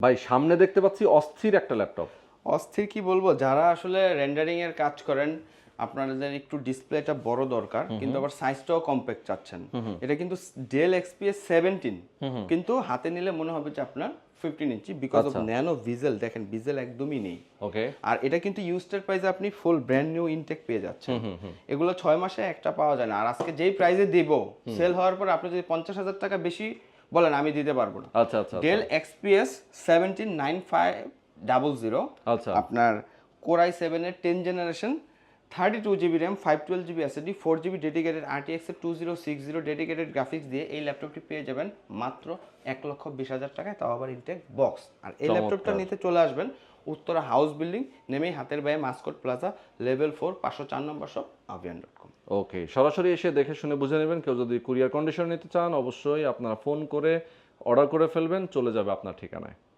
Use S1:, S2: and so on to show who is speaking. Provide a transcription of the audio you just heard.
S1: ভাই সামনে দেখতে পাচ্ছি অস্থির একটা ল্যাপটপ।
S2: অস্থির কি বলবো, যারা আসলে রেন্ডারিং এর কাজ করেন, আপনাদের একটু ডিসপ্লেটা বড় দরকার কিন্তু আবার সাইজটাও কম্প্যাক্ট চাচ্ছেন, এটা কিন্তু ডেল এক্সপিএস 17, কিন্তু হাতে নিলে মনে হবে যে আপনার 15 ইঞ্চি, বিকজ অফ
S1: আচ্ছা।
S2: Nano Vezel. দেখেন ভিজেল একদমই নেই।
S1: ওকে।
S2: আর এটা কিন্তু ইউজড প্রাইসে আপনি ফুল ব্র্যান্ড নিউ ইনটেক পেয়ে যাচ্ছেন। এগুলো 6 মাসে একটা পাওয়া যায় না। আর আজকে যেই প্রাইসে দিব, সেল হওয়ার পর আপনি যদি 50,000 টাকা বেশি বলেন, আমি দিতে পারবো না।
S1: আচ্ছা আচ্ছা
S2: ডেল এক্সপিএস 179500,
S1: আচ্ছা।
S2: আপনার কোরাই 7-এর 10 generation, 32 GB RAM, 512 GB SSD, 4 GB dedicated RTX 2060 dedicated graphics দিয়ে এই ল্যাপটপটি পেয়ে যাবেন মাত্র 1,20,000 টাকায়, তাও আবার ইনটেক বক্স। আর এই ল্যাপটপটা নিতে চলে আসবেন উত্তরা হাউস বিল্ডিং, নেমেই হাতের বায়ে মাস্কট প্লাজা, লেভেল 4, 504 নম্বর শপ, avian.com।
S1: ওকে, সরাসরি এসে দেখে শুনে বুঝে নেবেন। কেউ যদি কুরিয়ার কন্ডিশন নিতে চান অবশ্যই আপনারা ফোন করে অর্ডার করে ফেলবেন, চলে যাবে আপনার ঠিকানায়।